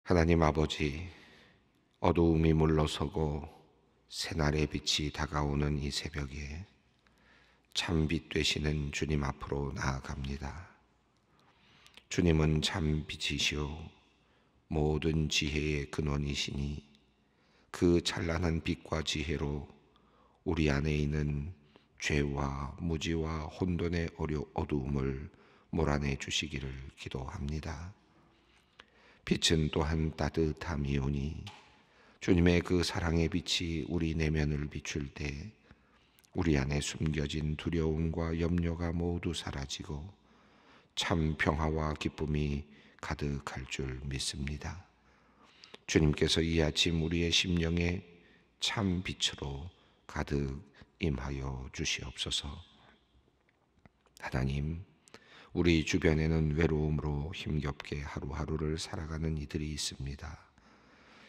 하나님 아버지, 어두움이 물러서고 새날의 빛이 다가오는 이 새벽에 참 빛 되시는 주님 앞으로 나아갑니다. 주님은 참 빛이시오 모든 지혜의 근원이시니 그 찬란한 빛과 지혜로 우리 안에 있는 죄와 무지와 혼돈의 어두움을 몰아내 주시기를 기도합니다. 빛은 또한 따뜻함이오니 주님의 그 사랑의 빛이 우리 내면을 비출 때 우리 안에 숨겨진 두려움과 염려가 모두 사라지고 참 평화와 기쁨이 가득할 줄 믿습니다. 주님께서 이 아침 우리의 심령에 참 빛으로 가득 임하여 주시옵소서. 하나님, 우리 주변에는 외로움으로 힘겹게 하루하루를 살아가는 이들이 있습니다.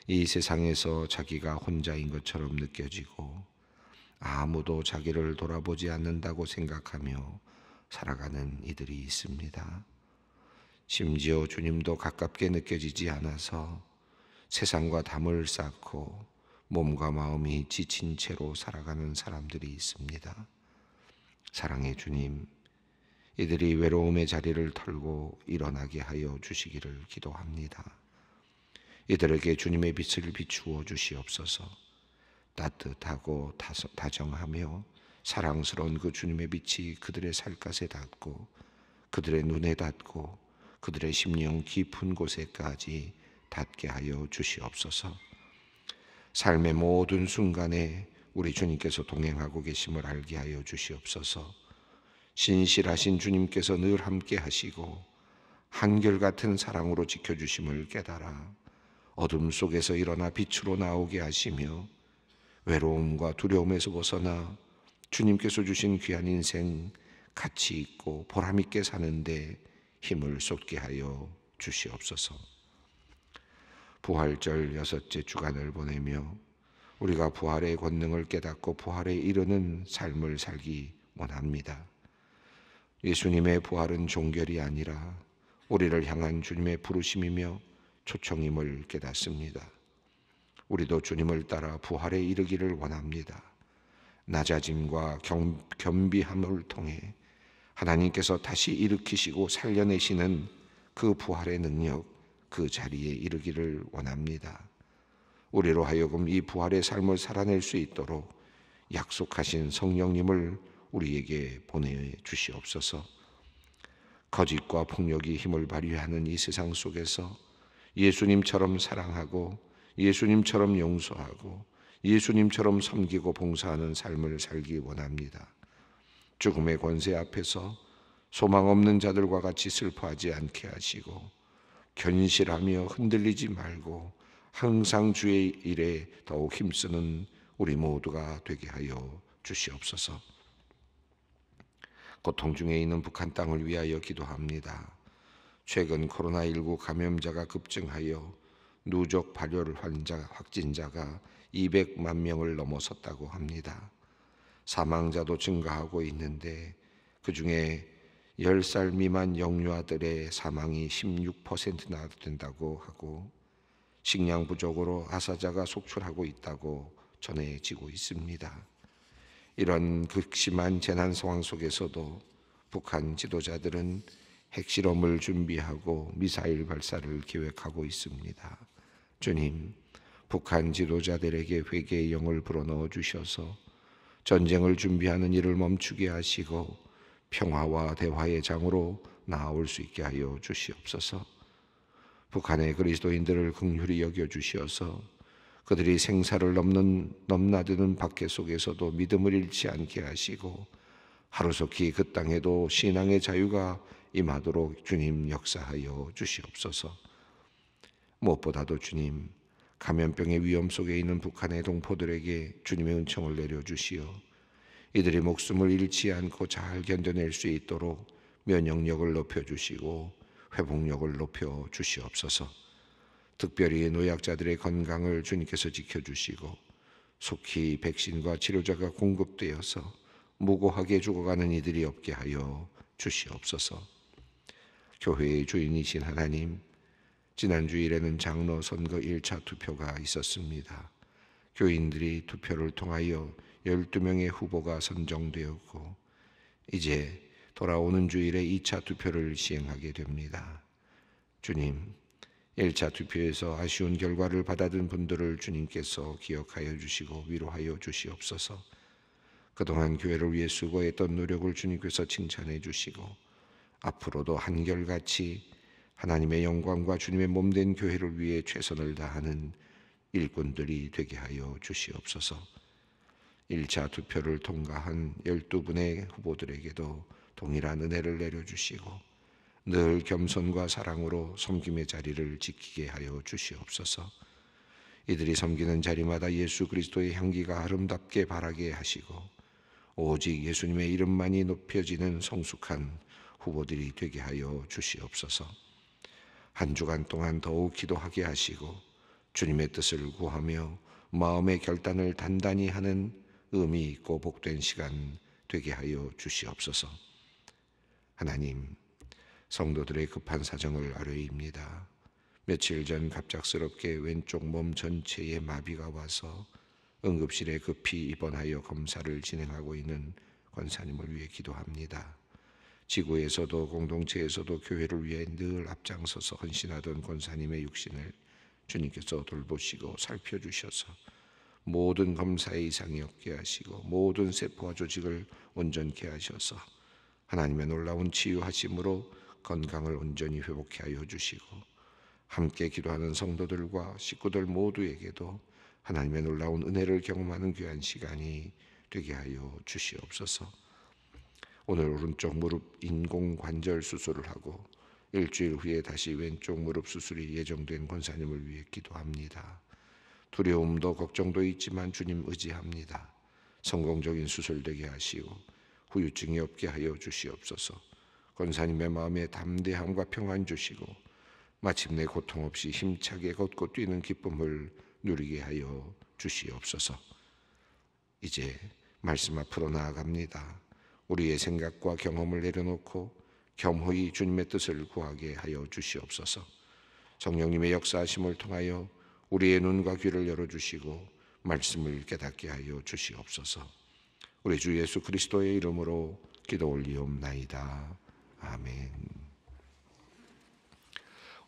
이 세상에서 자기가 혼자인 것처럼 느껴지고 아무도 자기를 돌아보지 않는다고 생각하며 살아가는 이들이 있습니다. 심지어 주님도 가깝게 느껴지지 않아서 세상과 담을 쌓고 몸과 마음이 지친 채로 살아가는 사람들이 있습니다. 사랑의 주님, 이들이 외로움의 자리를 털고 일어나게 하여 주시기를 기도합니다. 이들에게 주님의 빛을 비추어 주시옵소서. 따뜻하고 다정하며 사랑스러운 그 주님의 빛이 그들의 살갗에 닿고 그들의 눈에 닿고 그들의 심령 깊은 곳에까지 닿게 하여 주시옵소서. 삶의 모든 순간에 우리 주님께서 동행하고 계심을 알게 하여 주시옵소서. 신실하신 주님께서 늘 함께 하시고 한결같은 사랑으로 지켜주심을 깨달아 어둠 속에서 일어나 빛으로 나오게 하시며 외로움과 두려움에서 벗어나 주님께서 주신 귀한 인생 가치 있고 보람 있게 사는데 힘을 쏟게 하여 주시옵소서. 부활절 6째 주간을 보내며 우리가 부활의 권능을 깨닫고 부활에 이르는 삶을 살기 원합니다. 예수님의 부활은 종결이 아니라 우리를 향한 주님의 부르심이며 초청임을 깨닫습니다. 우리도 주님을 따라 부활에 이르기를 원합니다. 낮아짐과 겸비함을 통해 하나님께서 다시 일으키시고 살려내시는 그 부활의 능력, 그 자리에 이르기를 원합니다. 우리로 하여금 이 부활의 삶을 살아낼 수 있도록 약속하신 성령님을 우리에게 보내주시옵소서. 거짓과 폭력이 힘을 발휘하는 이 세상 속에서 예수님처럼 사랑하고 예수님처럼 용서하고 예수님처럼 섬기고 봉사하는 삶을 살기 원합니다. 죽음의 권세 앞에서 소망 없는 자들과 같이 슬퍼하지 않게 하시고 견실하며 흔들리지 말고 항상 주의 일에 더욱 힘쓰는 우리 모두가 되게 하여 주시옵소서. 고통 중에 있는 북한 땅을 위하여 기도합니다. 최근 코로나19 감염자가 급증하여 누적 발열 확진자가 200만 명을 넘어섰다고 합니다. 사망자도 증가하고 있는데 그 중에 10살 미만 영유아들의 사망이 16%나 된다고 하고 식량 부족으로 아사자가 속출하고 있다고 전해지고 있습니다. 이런 극심한 재난 상황 속에서도 북한 지도자들은 핵실험을 준비하고 미사일 발사를 계획하고 있습니다. 주님, 북한 지도자들에게 회개의 영을 불어넣어 주셔서 전쟁을 준비하는 일을 멈추게 하시고 평화와 대화의 장으로 나아올 수 있게 하여 주시옵소서. 북한의 그리스도인들을 긍휼히 여겨 주시어서 그들이 생사를 넘나드는 박해 속에서도 믿음을 잃지 않게 하시고 하루속히 그 땅에도 신앙의 자유가 임하도록 주님 역사하여 주시옵소서. 무엇보다도 주님, 감염병의 위험 속에 있는 북한의 동포들에게 주님의 은총을 내려주시어 이들이 목숨을 잃지 않고 잘 견뎌낼 수 있도록 면역력을 높여주시고 회복력을 높여주시옵소서. 특별히 노약자들의 건강을 주님께서 지켜주시고 속히 백신과 치료제가 공급되어서 무고하게 죽어가는 이들이 없게 하여 주시옵소서. 교회의 주인이신 하나님, 지난 주일에는 장로 선거 1차 투표가 있었습니다. 교인들이 투표를 통하여 12명의 후보가 선정되었고 이제 돌아오는 주일에 2차 투표를 시행하게 됩니다. 주님, 1차 투표에서 아쉬운 결과를 받아든 분들을 주님께서 기억하여 주시고 위로하여 주시옵소서. 그동안 교회를 위해 수고했던 노력을 주님께서 칭찬해 주시고 앞으로도 한결같이 하나님의 영광과 주님의 몸된 교회를 위해 최선을 다하는 일꾼들이 되게 하여 주시옵소서. 1차 투표를 통과한 12분의 후보들에게도 동일한 은혜를 내려주시고 늘 겸손과 사랑으로 섬김의 자리를 지키게 하여 주시옵소서. 이들이 섬기는 자리마다 예수 그리스도의 향기가 아름답게 바라게 하시고 오직 예수님의 이름만이 높여지는 성숙한 후보들이 되게 하여 주시옵소서. 한 주간 동안 더욱 기도하게 하시고 주님의 뜻을 구하며 마음의 결단을 단단히 하는 의미 있고 복된 시간 되게 하여 주시옵소서. 하나님, 성도들의 급한 사정을 아뢰입니다. 며칠 전 갑작스럽게 왼쪽 몸 전체에 마비가 와서 응급실에 급히 입원하여 검사를 진행하고 있는 권사님을 위해 기도합니다. 지구에서도 공동체에서도 교회를 위해 늘 앞장서서 헌신하던 권사님의 육신을 주님께서 돌보시고 살펴주셔서 모든 검사에 이상이 없게 하시고 모든 세포와 조직을 온전케 하셔서 하나님의 놀라운 치유하심으로 건강을 온전히 회복케 하여 주시고 함께 기도하는 성도들과 식구들 모두에게도 하나님의 놀라운 은혜를 경험하는 귀한 시간이 되게 하여 주시옵소서. 오늘 오른쪽 무릎 인공관절 수술을 하고 일주일 후에 다시 왼쪽 무릎 수술이 예정된 권사님을 위해 기도합니다. 두려움도 걱정도 있지만 주님 의지합니다. 성공적인 수술 되게 하시고 후유증이 없게 하여 주시옵소서. 권사님의 마음에 담대함과 평안 주시고 마침내 고통 없이 힘차게 걷고 뛰는 기쁨을 누리게 하여 주시옵소서. 이제 말씀 앞으로 나아갑니다. 우리의 생각과 경험을 내려놓고 겸허히 주님의 뜻을 구하게 하여 주시옵소서. 성령님의 역사하심을 통하여 우리의 눈과 귀를 열어주시고 말씀을 깨닫게 하여 주시옵소서. 우리 주 예수 그리스도의 이름으로 기도 올리옵나이다. 아멘.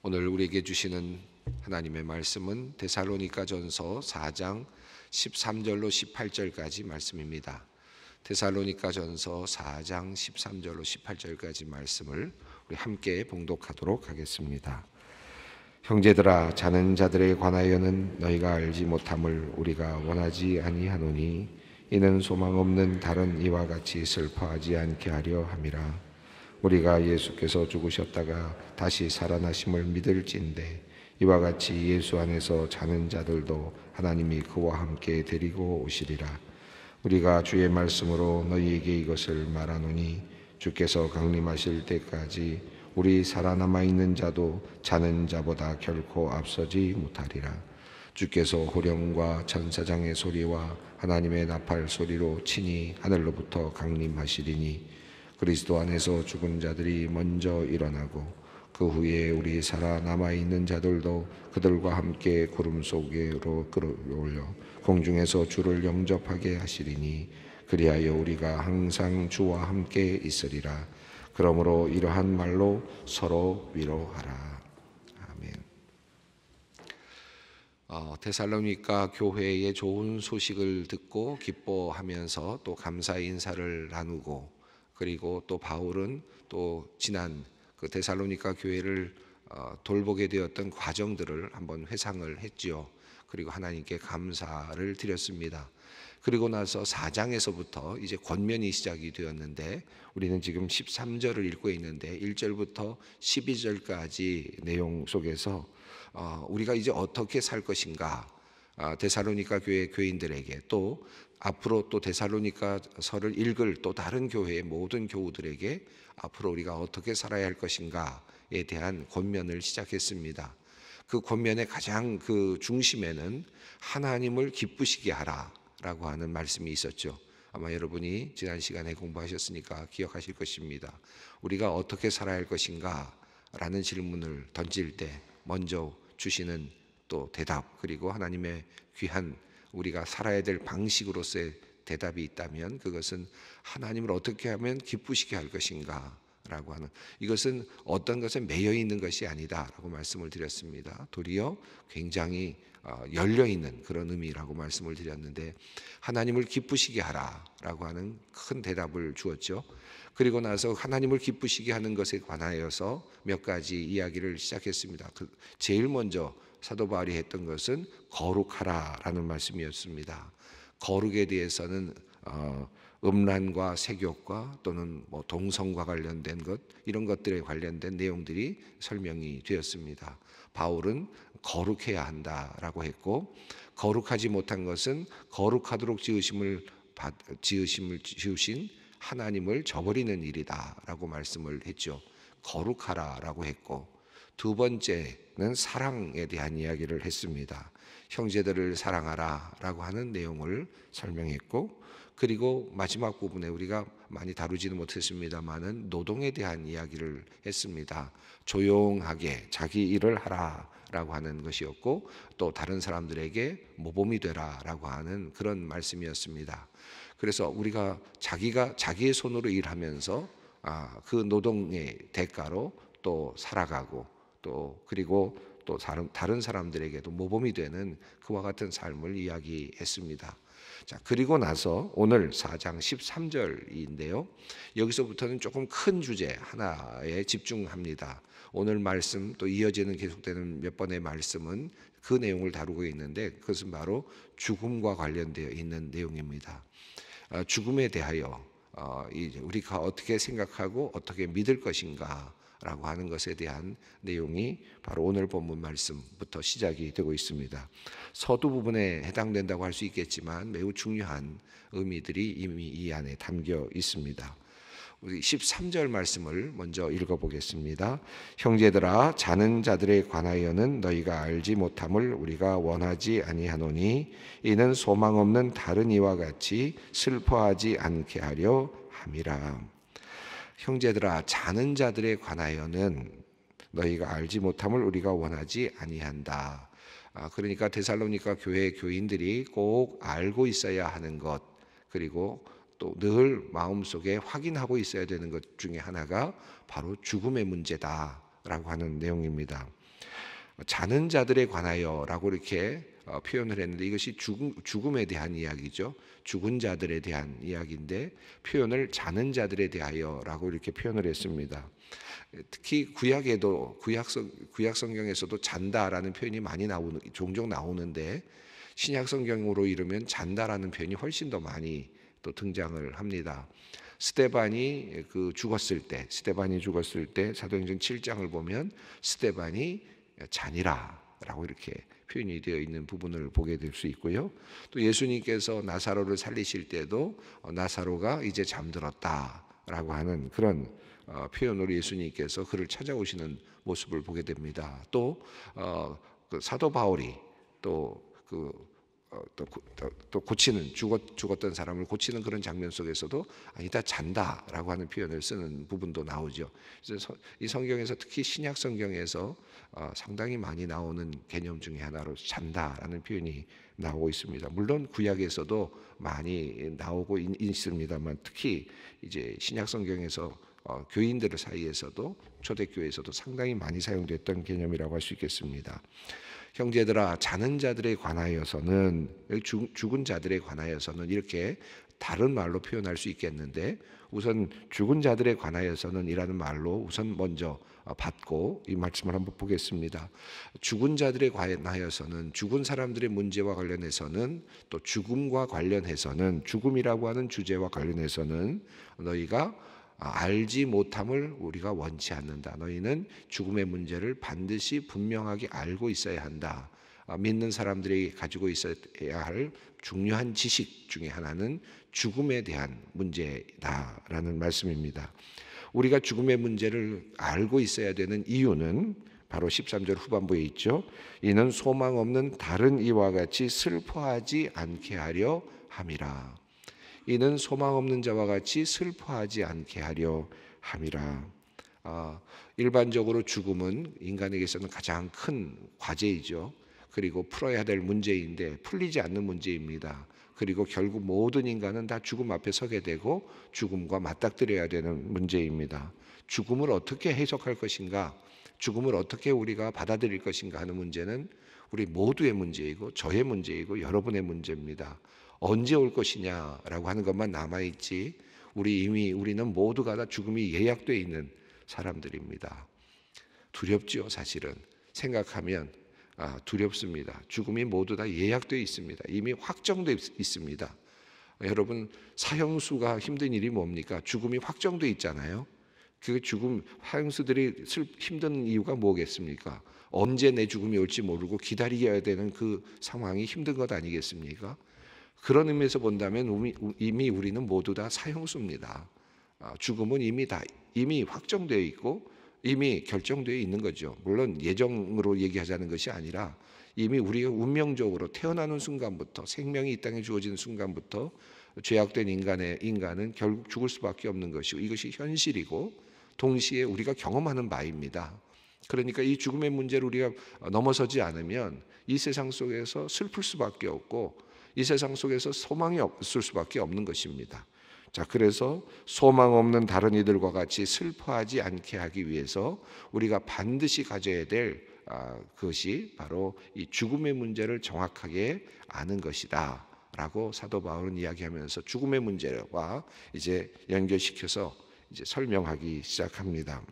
오늘 우리에게 주시는 하나님의 말씀은 데살로니가전서 4장 13절로 18절까지 말씀입니다. 데살로니가전서 4장 13절로 18절까지 말씀을 우리 함께 봉독하도록 하겠습니다. 형제들아, 자는 자들에 관하여는 너희가 알지 못함을 우리가 원하지 아니하노니 이는 소망 없는 다른 이와 같이 슬퍼하지 않게 하려 함이라. 우리가 예수께서 죽으셨다가 다시 살아나심을 믿을진대 이와 같이 예수 안에서 자는 자들도 하나님이 그와 함께 데리고 오시리라. 우리가 주의 말씀으로 너희에게 이것을 말하노니 주께서 강림하실 때까지 우리 살아남아 있는 자도 자는 자보다 결코 앞서지 못하리라. 주께서 호령과 천사장의 소리와 하나님의 나팔 소리로 친히 하늘로부터 강림하시리니 그리스도 안에서 죽은 자들이 먼저 일어나고 그 후에 우리 살아남아 있는 자들도 그들과 함께 구름 속으로 끌어올려 공중에서 주를 영접하게 하시리니 그리하여 우리가 항상 주와 함께 있으리라. 그러므로 이러한 말로 서로 위로하라. 아멘. 데살로니가 교회의 좋은 소식을 듣고 기뻐하면서 또 감사 인사를 나누고 그리고 또 바울은 또 지난 그 데살로니가 교회를 돌보게 되었던 과정들을 한번 회상을 했지요. 그리고 하나님께 감사를 드렸습니다. 그리고 나서 4장에서부터 이제 권면이 시작이 되었는데 우리는 지금 13절을 읽고 있는데 1절부터 12절까지 내용 속에서 우리가 이제 어떻게 살 것인가, 데살로니가 교회 교인들에게 또 앞으로 또 데살로니가서를 읽을 또 다른 교회의 모든 교우들에게 앞으로 우리가 어떻게 살아야 할 것인가에 대한 권면을 시작했습니다. 그 권면의 가장 그 중심에는 하나님을 기쁘시게 하라라고 하는 말씀이 있었죠. 아마 여러분이 지난 시간에 공부하셨으니까 기억하실 것입니다. 우리가 어떻게 살아야 할 것인가 라는 질문을 던질 때 먼저 주시는 또 대답, 그리고 하나님의 귀한 우리가 살아야 될 방식으로서의 대답이 있다면 그것은 하나님을 어떻게 하면 기쁘시게 할 것인가 라고 하는, 이것은 어떤 것에 매여 있는 것이 아니다 라고 말씀을 드렸습니다. 도리어 굉장히 열려 있는 그런 의미라고 말씀을 드렸는데, 하나님을 기쁘시게 하라 라고 하는 큰 대답을 주었죠. 그리고 나서 하나님을 기쁘시게 하는 것에 관하여서 몇 가지 이야기를 시작했습니다. 제일 먼저 사도 바울이 했던 것은 거룩하라 라는 말씀이었습니다. 거룩에 대해서는 음란과 색욕과 또는 뭐 동성과 관련된 것, 이런 것들에 관련된 내용들이 설명이 되었습니다. 바울은 거룩해야 한다라고 했고, 거룩하지 못한 것은 거룩하도록 지으신 하나님을 저버리는 일이다라고 말씀을 했죠. 거룩하라라고 했고, 두 번째는 사랑에 대한 이야기를 했습니다. 형제들을 사랑하라라고 하는 내용을 설명했고, 그리고 마지막 부분에 우리가 많이 다루지는 못했습니다만은 노동에 대한 이야기를 했습니다. 조용하게 자기 일을 하라라고 하는 것이었고, 또 다른 사람들에게 모범이 되라라고 하는 그런 말씀이었습니다. 그래서 우리가 자기의 손으로 일하면서 그 노동의 대가로 또 살아가고, 또 그리고 또 다른 사람들에게도 모범이 되는 그와 같은 삶을 이야기했습니다. 자, 그리고 나서 오늘 4장 13절인데요. 여기서부터는 조금 큰 주제 하나에 집중합니다. 오늘 말씀 또 이어지는 계속되는 몇 번의 말씀은 그 내용을 다루고 있는데, 그것은 바로 죽음과 관련되어 있는 내용입니다. 죽음에 대하여 우리가 어떻게 생각하고 어떻게 믿을 것인가 라고 하는 것에 대한 내용이 바로 오늘 본문 말씀부터 시작이 되고 있습니다. 서두 부분에 해당된다고 할 수 있겠지만 매우 중요한 의미들이 이미 이 안에 담겨 있습니다. 우리 13절 말씀을 먼저 읽어보겠습니다. 형제들아, 자는 자들에 관하여는 너희가 알지 못함을 우리가 원하지 아니하노니 이는 소망 없는 다른 이와 같이 슬퍼하지 않게 하려 함이라. 형제들아, 자는 자들에 관하여는 너희가 알지 못함을 우리가 원하지 아니한다. 그러니까 데살로니가 교회 교인들이 꼭 알고 있어야 하는 것, 그리고 또 늘 마음속에 확인하고 있어야 되는 것 중에 하나가 바로 죽음의 문제다라고 하는 내용입니다. 자는 자들에 관하여라고 이렇게 표현을 했는데, 이것이 죽음에 대한 이야기죠. 죽은 자들에 대한 이야기인데 표현을 자는 자들에 대하여라고 이렇게 표현을 했습니다. 특히 구약 성경에서도 잔다라는 표현이 종종 나오는데, 신약 성경으로 이르면 잔다라는 표현이 훨씬 더 많이 또 등장을 합니다. 스데반이 죽었을 때 사도행전 7장을 보면 스데반이 잔이라라고 이렇게 표현이 되어 있는 부분을 보게 될 수 있고요. 또 예수님께서 나사로를 살리실 때도 나사로가 이제 잠들었다라고 하는 그런 표현으로 예수님께서 그를 찾아오시는 모습을 보게 됩니다. 또 사도 바울이 또 고치는 죽었던 사람을 고치는 그런 장면 속에서도 아니다, 잔다라고 하는 표현을 쓰는 부분도 나오죠. 그래서 이 성경에서 특히 신약 성경에서 상당히 많이 나오는 개념 중에 하나로 잔다라는 표현이 나오고 있습니다. 물론 구약에서도 많이 나오고 있습니다만, 특히 이제 신약 성경에서 교인들 사이에서도 초대교회에서도 상당히 많이 사용됐던 개념이라고 할 수 있겠습니다. 형제들아, 자는 자들에 관하여서는, 죽은 자들에 관하여서는 이렇게 다른 말로 표현할 수 있겠는데, 우선 죽은 자들에 관하여서는 이라는 말로 우선 먼저 받고 이 말씀을 한번 보겠습니다. 죽은 자들에 관하여서는, 죽은 사람들의 문제와 관련해서는, 또 죽음과 관련해서는, 죽음이라고 하는 주제와 관련해서는 너희가 알지 못함을 우리가 원치 않는다. 너희는 죽음의 문제를 반드시 분명하게 알고 있어야 한다. 믿는 사람들이 가지고 있어야 할 중요한 지식 중에 하나는 죽음에 대한 문제다라는 말씀입니다. 우리가 죽음의 문제를 알고 있어야 되는 이유는 바로 13절 후반부에 있죠. 이는 소망 없는 다른 이와 같이 슬퍼하지 않게 하려 함이라. 이는 소망 없는 자와 같이 슬퍼하지 않게 하려 함이라. 일반적으로 죽음은 인간에게서는 가장 큰 과제이죠. 그리고 풀어야 될 문제인데 풀리지 않는 문제입니다. 그리고 결국 모든 인간은 다 죽음 앞에 서게 되고 죽음과 맞닥뜨려야 되는 문제입니다. 죽음을 어떻게 해석할 것인가, 죽음을 어떻게 우리가 받아들일 것인가 하는 문제는 우리 모두의 문제이고 저의 문제이고 여러분의 문제입니다. 언제 올 것이냐라고 하는 것만 남아있지 우리는 모두가 다 죽음이 예약되어 있는 사람들입니다. 두렵지요, 사실은. 생각하면 두렵습니다. 죽음이 모두 다 예약되어 있습니다. 이미 확정되어 있습니다. 여러분, 사형수가 힘든 일이 뭡니까? 죽음이 확정되어 있잖아요. 그 죽음, 사형수들이 힘든 이유가 뭐겠습니까? 언제 내 죽음이 올지 모르고 기다려야 되는 그 상황이 힘든 것 아니겠습니까? 그런 의미에서 본다면 이미 우리는 모두 다 사형수입니다. 죽음은 이미 확정되어 있고 이미 결정되어 있는 거죠. 물론 예정으로 얘기하자는 것이 아니라 이미 우리가 운명적으로 태어나는 순간부터, 생명이 이 땅에 주어지는 순간부터 죄악된 인간은 결국 죽을 수밖에 없는 것이고, 이것이 현실이고 동시에 우리가 경험하는 바입니다. 그러니까 이 죽음의 문제를 우리가 넘어서지 않으면 이 세상 속에서 슬플 수밖에 없고 이 세상 속에서 소망이 없을 수밖에 없는 것입니다. 자, 그래서 소망 없는 다른 이들과 같이 슬퍼하지 않게 하기 위해서 우리가 반드시 가져야 될 그것이 바로 이 죽음의 문제를 정확하게 아는 것이다 라고 사도 바울은 이야기하면서 죽음의 문제와 이제 연결시켜서 이제 설명하기 시작합니다.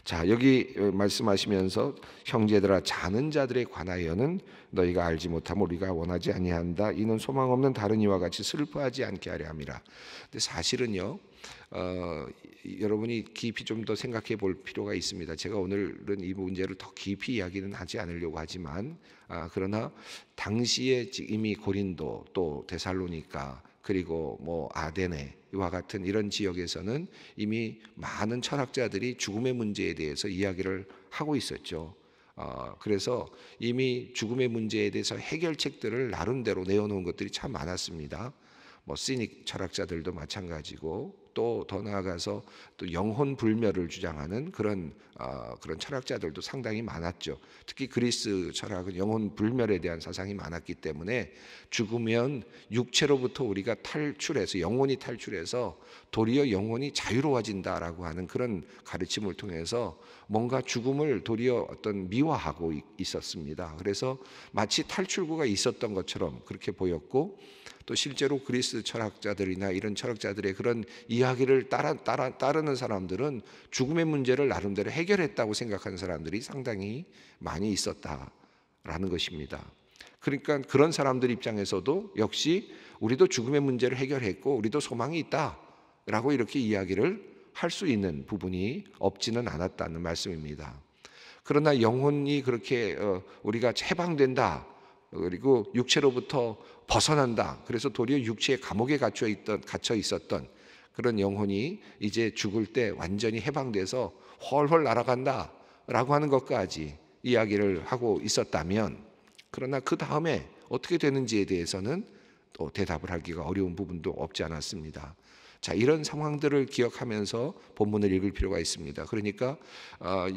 자, 여기 말씀하시면서 형제들아, 자는 자들에 관하여는 너희가 알지 못하면 우리가 원하지 아니한다. 이는 소망 없는 다른 이와 같이 슬퍼하지 않게 하려 함이라. 근데 사실은요, 여러분이 깊이 좀 더 생각해 볼 필요가 있습니다. 제가 오늘은 이 문제를 더 깊이 이야기는 하지 않으려고 하지만, 그러나 당시에 이미 고린도 또 데살로니가 그리고 뭐 아데네와 같은 이런 지역에서는 이미 많은 철학자들이 죽음의 문제에 대해서 이야기를 하고 있었죠. 그래서 이미 죽음의 문제에 대해서 해결책들을 나름대로 내어놓은 것들이 참 많았습니다. 뭐 시닉 철학자들도 마찬가지고 또 더 나아가서 또 영혼 불멸을 주장하는 그런 철학자들도 상당히 많았죠. 특히 그리스 철학은 영혼 불멸에 대한 사상이 많았기 때문에 죽으면 육체로부터 우리가 탈출해서 영혼이 탈출해서 도리어 영혼이 자유로워진다라고 하는 그런 가르침을 통해서 뭔가 죽음을 도리어 어떤 미화하고 있었습니다. 그래서 마치 탈출구가 있었던 것처럼 그렇게 보였고, 또 실제로 그리스 철학자들이나 이런 철학자들의 그런 이야기를 따르는 사람들은 죽음의 문제를 나름대로 해결했다고 생각하는 사람들이 상당히 많이 있었다라는 것입니다. 그러니까 그런 사람들 입장에서도 역시 우리도 죽음의 문제를 해결했고 우리도 소망이 있다라고 이렇게 이야기를 할 수 있는 부분이 없지는 않았다는 말씀입니다. 그러나 영혼이 그렇게 우리가 해방된다, 그리고 육체로부터 벗어난다, 그래서 도리어 육체의 감옥에 갇혀 있었던 그런 영혼이 이제 죽을 때 완전히 해방돼서 훨훨 날아간다 라고 하는 것까지 이야기를 하고 있었다면, 그러나 그 다음에 어떻게 되는지에 대해서는 또 대답을 하기가 어려운 부분도 없지 않았습니다. 자, 이런 상황들을 기억하면서 본문을 읽을 필요가 있습니다. 그러니까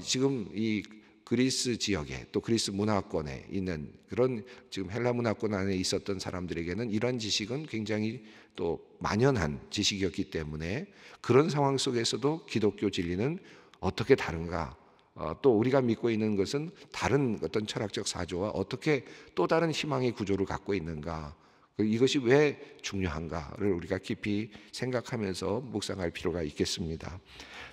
지금 이 그리스 지역에 또 그리스 문화권에 있는 그런 지금 헬라 문화권 안에 있었던 사람들에게는 이런 지식은 굉장히 또 만연한 지식이었기 때문에 그런 상황 속에서도 기독교 진리는 어떻게 다른가, 또 우리가 믿고 있는 것은 다른 어떤 철학적 사조와 어떻게 또 다른 희망의 구조를 갖고 있는가, 이것이 왜 중요한가를 우리가 깊이 생각하면서 묵상할 필요가 있겠습니다.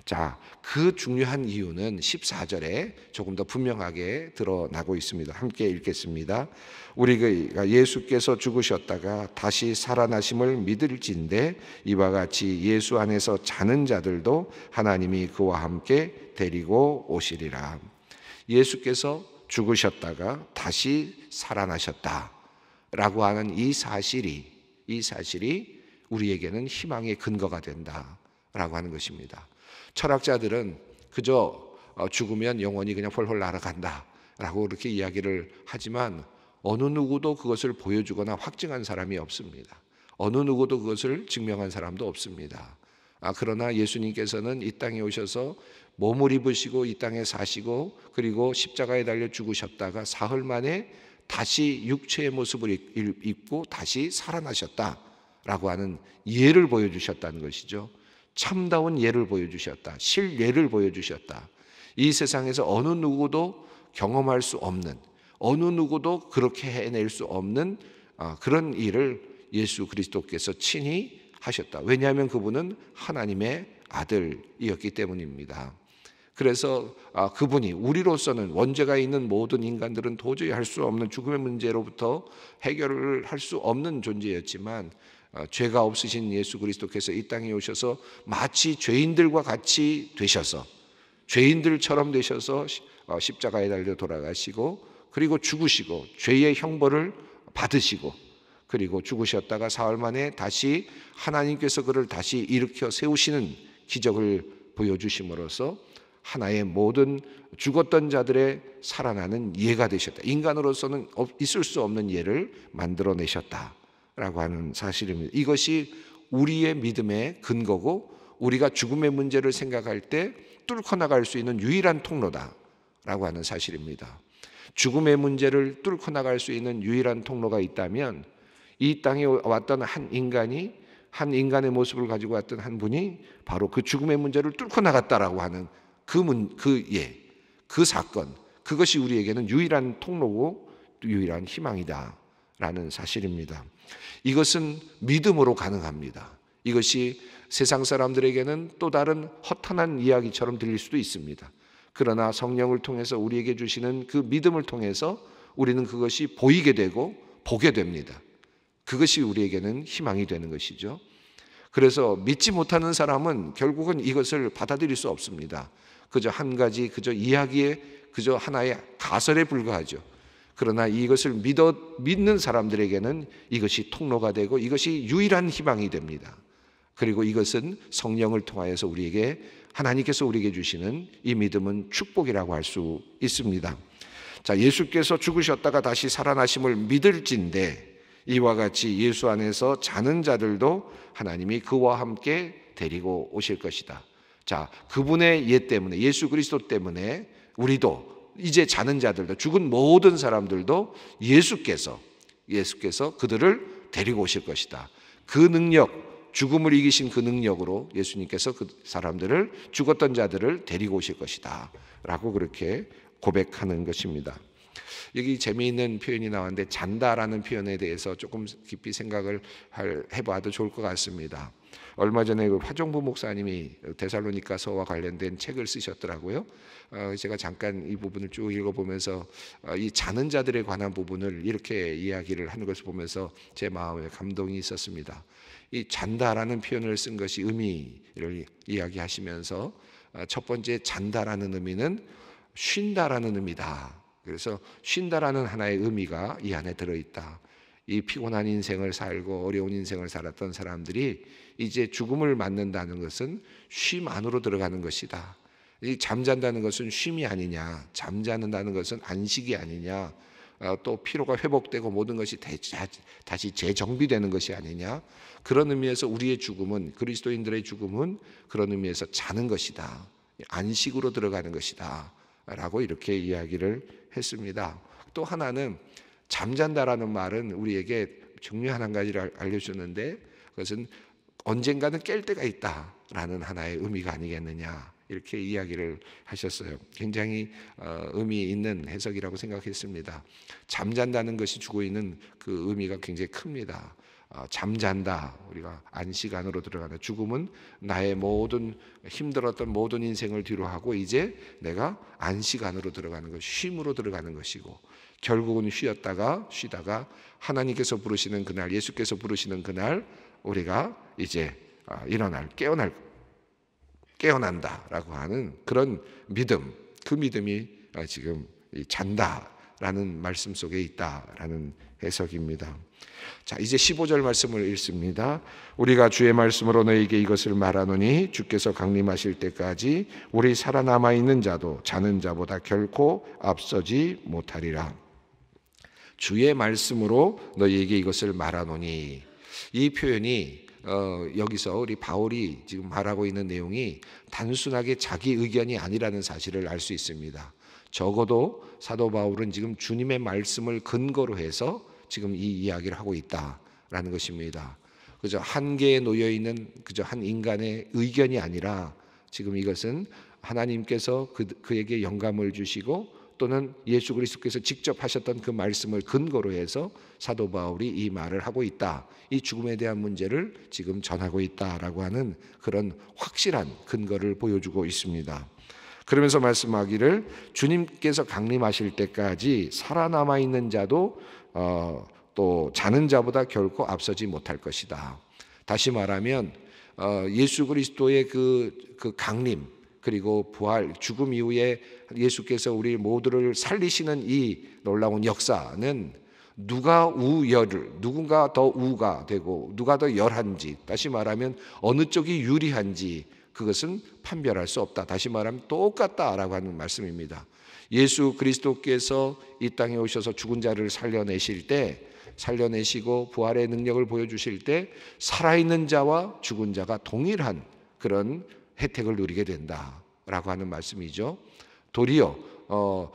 자, 그 중요한 이유는 14절에 조금 더 분명하게 드러나고 있습니다. 함께 읽겠습니다. 우리가 예수께서 죽으셨다가 다시 살아나심을 믿을진대 이와 같이 예수 안에서 자는 자들도 하나님이 그와 함께 데리고 오시리라. 예수께서 죽으셨다가 다시 살아나셨다 라고 하는 이 사실이 우리에게는 희망의 근거가 된다라고 하는 것입니다. 철학자들은 그저 죽으면 영혼이 그냥 홀홀 날아간다라고 그렇게 이야기를 하지만 어느 누구도 그것을 보여주거나 확증한 사람이 없습니다. 어느 누구도 그것을 증명한 사람도 없습니다. 그러나 예수님께서는 이 땅에 오셔서 몸을 입으시고 이 땅에 사시고 그리고 십자가에 달려 죽으셨다가 사흘 만에 다시 육체의 모습을 입고 다시 살아나셨다라고 하는 예를 보여주셨다는 것이죠. 참다운 예를 보여주셨다. 실예를 보여주셨다. 이 세상에서 어느 누구도 경험할 수 없는, 어느 누구도 그렇게 해낼 수 없는 그런 일을 예수 그리스도께서 친히 하셨다. 왜냐하면 그분은 하나님의 아들이었기 때문입니다. 그래서 그분이 우리로서는 원죄가 있는 모든 인간들은 도저히 할 수 없는 죽음의 문제로부터 해결을 할 수 없는 존재였지만 죄가 없으신 예수 그리스도께서 이 땅에 오셔서 마치 죄인들과 같이 되셔서 죄인들처럼 되셔서 십자가에 달려 돌아가시고 그리고 죽으시고 죄의 형벌을 받으시고 그리고 죽으셨다가 사흘 만에 다시 하나님께서 그를 다시 일으켜 세우시는 기적을 보여주심으로써 하나의 모든 죽었던 자들의 살아나는 예가 되셨다. 인간으로서는 있을 수 없는 예를 만들어내셨다라고 하는 사실입니다. 이것이 우리의 믿음의 근거고 우리가 죽음의 문제를 생각할 때 뚫고 나갈 수 있는 유일한 통로다라고 하는 사실입니다. 죽음의 문제를 뚫고 나갈 수 있는 유일한 통로가 있다면 이 땅에 왔던 한 인간의 모습을 가지고 왔던 한 분이 바로 그 죽음의 문제를 뚫고 나갔다라고 하는 그 사건, 그것이 우리에게는 유일한 통로고 유일한 희망이다라는 사실입니다. 이것은 믿음으로 가능합니다. 이것이 세상 사람들에게는 또 다른 허탄한 이야기처럼 들릴 수도 있습니다. 그러나 성령을 통해서 우리에게 주시는 그 믿음을 통해서 우리는 그것이 보이게 되고 보게 됩니다. 그것이 우리에게는 희망이 되는 것이죠. 그래서 믿지 못하는 사람은 결국은 이것을 받아들일 수 없습니다. 그저 한 가지, 그저 이야기에, 그저 하나의 가설에 불과하죠. 그러나 이것을 믿는 사람들에게는 이것이 통로가 되고 이것이 유일한 희망이 됩니다. 그리고 이것은 성령을 통하여서 우리에게 하나님께서 우리에게 주시는 이 믿음은 축복이라고 할 수 있습니다. 자, 예수께서 죽으셨다가 다시 살아나심을 믿을진대 이와 같이 예수 안에서 자는 자들도 하나님이 그와 함께 데리고 오실 것이다. 자, 그분의 예 때문에, 예수 그리스도 때문에 우리도 이제 자는 자들도, 죽은 모든 사람들도 예수께서 그들을 데리고 오실 것이다. 그 능력, 죽음을 이기신 그 능력으로 예수님께서 그 사람들을, 죽었던 자들을 데리고 오실 것이다 라고 그렇게 고백하는 것입니다. 여기 재미있는 표현이 나왔는데 잔다라는 표현에 대해서 조금 깊이 생각을 해봐도 좋을 것 같습니다. 얼마 전에 그 화종부 목사님이 데살로니가서와 관련된 책을 쓰셨더라고요. 제가 잠깐 이 부분을 쭉 읽어보면서 이 자는 자들에 관한 부분을 이렇게 이야기를 하는 것을 보면서 제 마음에 감동이 있었습니다. 이 잔다라는 표현을 쓴 것이 의미를 이야기하시면서 첫 번째 잔다라는 의미는 쉰다라는 의미다. 그래서 쉰다라는 하나의 의미가 이 안에 들어있다. 이 피곤한 인생을 살고 어려운 인생을 살았던 사람들이 이제 죽음을 맞는다는 것은 쉼 안으로 들어가는 것이다. 이 잠잔다는 것은 쉼이 아니냐, 잠자는다는 것은 안식이 아니냐, 또 피로가 회복되고 모든 것이 다시 재정비되는 것이 아니냐. 그런 의미에서 우리의 죽음은, 그리스도인들의 죽음은 그런 의미에서 자는 것이다, 안식으로 들어가는 것이다 라고 이렇게 이야기를 했습니다. 또 하나는 잠잔다라는 말은 우리에게 중요한 한 가지를 알려주는데 그것은 언젠가는 깰 때가 있다라는 하나의 의미가 아니겠느냐 이렇게 이야기를 하셨어요. 굉장히 의미 있는 해석이라고 생각했습니다. 잠잔다는 것이 주고 있는 그 의미가 굉장히 큽니다. 잠잔다, 우리가 안식 안으로 들어가는, 죽음은 나의 모든 힘들었던 모든 인생을 뒤로 하고 이제 내가 안식 안으로 들어가는 것, 쉼으로 들어가는 것이고 결국은 쉬다가 하나님께서 부르시는 그날, 예수께서 부르시는 그날 우리가 이제 깨어난다라고 하는 그런 믿음, 그 믿음이 지금 잔다라는 말씀 속에 있다라는 해석입니다. 자, 이제 15절 말씀을 읽습니다. 우리가 주의 말씀으로 너희에게 이것을 말하노니 주께서 강림하실 때까지 우리 살아남아 있는 자도 자는 자보다 결코 앞서지 못하리라. 주의 말씀으로 너희에게 이것을 말하노니, 이 표현이 여기서 우리 바울이 지금 말하고 있는 내용이 단순하게 자기 의견이 아니라는 사실을 알 수 있습니다. 적어도 사도 바울은 지금 주님의 말씀을 근거로 해서 지금 이 이야기를 하고 있다라는 것입니다. 그저 한계에 놓여 있는 그저 한 인간의 의견이 아니라 지금 이것은 하나님께서 그에게 영감을 주시고 또는 예수 그리스도께서 직접 하셨던 그 말씀을 근거로 해서 사도 바울이 이 말을 하고 있다. 이 죽음에 대한 문제를 지금 전하고 있다라고 하는 그런 확실한 근거를 보여주고 있습니다. 그러면서 말씀하기를 주님께서 강림하실 때까지 살아남아 있는 자도 또 자는 자보다 결코 앞서지 못할 것이다. 다시 말하면 예수 그리스도의 그 강림 그리고 부활, 죽음 이후에 예수께서 우리 모두를 살리시는 이 놀라운 역사는 누군가 더 우가 되고 누가 더 열한지, 다시 말하면 어느 쪽이 유리한지 그것은 판별할 수 없다. 다시 말하면 똑같다라고 하는 말씀입니다. 예수 그리스도께서 이 땅에 오셔서 죽은 자를 살려내시고 부활의 능력을 보여주실 때 살아있는 자와 죽은 자가 동일한 그런 혜택을 누리게 된다라고 하는 말씀이죠. 도리어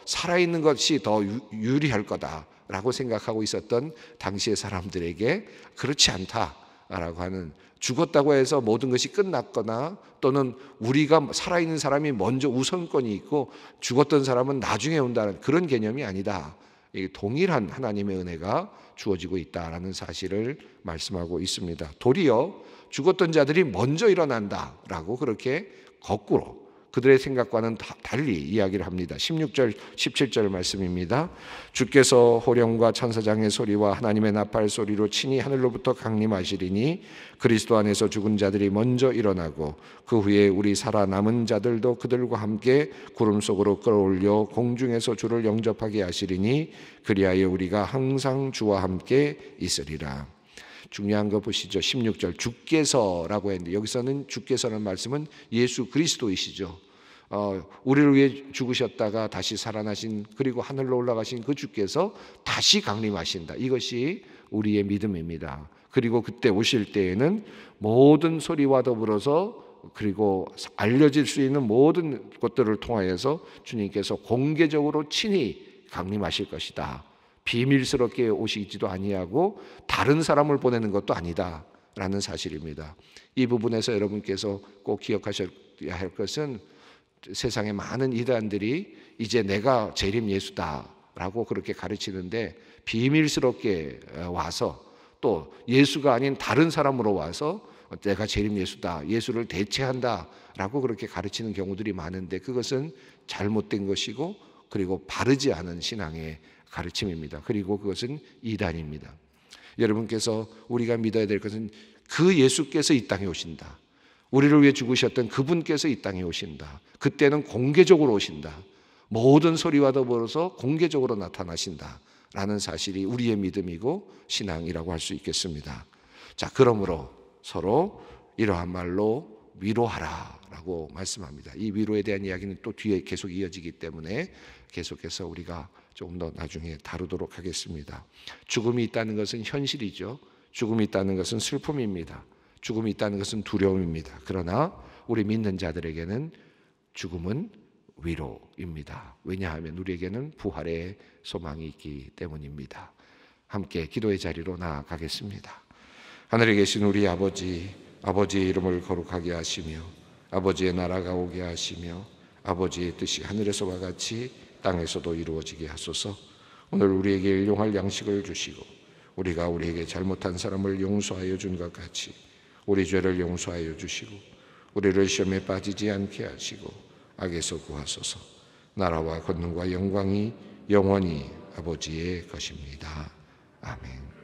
살아있는 것이 더 유리할 거다라고 생각하고 있었던 당시의 사람들에게 그렇지 않다라고 하는, 죽었다고 해서 모든 것이 끝났거나 또는 우리가 살아있는 사람이 먼저 우선권이 있고 죽었던 사람은 나중에 온다는 그런 개념이 아니다. 동일한 하나님의 은혜가 주어지고 있다라는 사실을 말씀하고 있습니다. 도리어 죽었던 자들이 먼저 일어난다라고 그렇게 거꾸로 그들의 생각과는 달리 이야기를 합니다. 16절, 17절 말씀입니다. 주께서 호령과 천사장의 소리와 하나님의 나팔 소리로 친히 하늘로부터 강림하시리니 그리스도 안에서 죽은 자들이 먼저 일어나고 그 후에 우리 살아남은 자들도 그들과 함께 구름 속으로 끌어올려 공중에서 주를 영접하게 하시리니 그리하여 우리가 항상 주와 함께 있으리라. 중요한 거 보시죠. 16절 주께서라고 했는데 여기서는 주께서라는 말씀은 예수 그리스도이시죠. 우리를 위해 죽으셨다가 다시 살아나신 그리고 하늘로 올라가신 그 주께서 다시 강림하신다. 이것이 우리의 믿음입니다. 그리고 그때 오실 때에는 모든 소리와 더불어서 그리고 알려질 수 있는 모든 것들을 통하여서 주님께서 공개적으로 친히 강림하실 것이다. 비밀스럽게 오시지도 아니하고 다른 사람을 보내는 것도 아니다 라는 사실입니다. 이 부분에서 여러분께서 꼭 기억하셔야 할 것은 세상의 많은 이단들이 이제 내가 재림 예수다 라고 그렇게 가르치는데 비밀스럽게 와서 또 예수가 아닌 다른 사람으로 와서 내가 재림 예수다, 예수를 대체한다 라고 그렇게 가르치는 경우들이 많은데 그것은 잘못된 것이고 그리고 바르지 않은 신앙의 가르침입니다. 그리고 그것은 이단입니다. 여러분께서 우리가 믿어야 될 것은 그 예수께서 이 땅에 오신다. 우리를 위해 죽으셨던 그분께서 이 땅에 오신다. 그때는 공개적으로 오신다. 모든 소리와 더불어서 공개적으로 나타나신다 라는 사실이 우리의 믿음이고 신앙이라고 할 수 있겠습니다. 자, 그러므로 서로 이러한 말로 위로하라 라고 말씀합니다. 이 위로에 대한 이야기는 또 뒤에 계속 이어지기 때문에 계속해서 우리가 조금 더 나중에 다루도록 하겠습니다. 죽음이 있다는 것은 현실이죠. 죽음이 있다는 것은 슬픔입니다. 죽음이 있다는 것은 두려움입니다. 그러나 우리 믿는 자들에게는 죽음은 위로입니다. 왜냐하면 우리에게는 부활의 소망이 있기 때문입니다. 함께 기도의 자리로 나아가겠습니다. 하늘에 계신 우리 아버지, 아버지의 이름을 거룩하게 하시며 아버지의 나라가 오게 하시며 아버지의 뜻이 하늘에서와 같이 땅에서도 이루어지게 하소서. 오늘 우리에게 일용할 양식을 주시고 우리가 우리에게 잘못한 사람을 용서하여 준 것 같이 우리 죄를 용서하여 주시고 우리를 시험에 빠지지 않게 하시고 악에서 구하소서. 나라와 권능과 영광이 영원히 아버지의 것입니다. 아멘.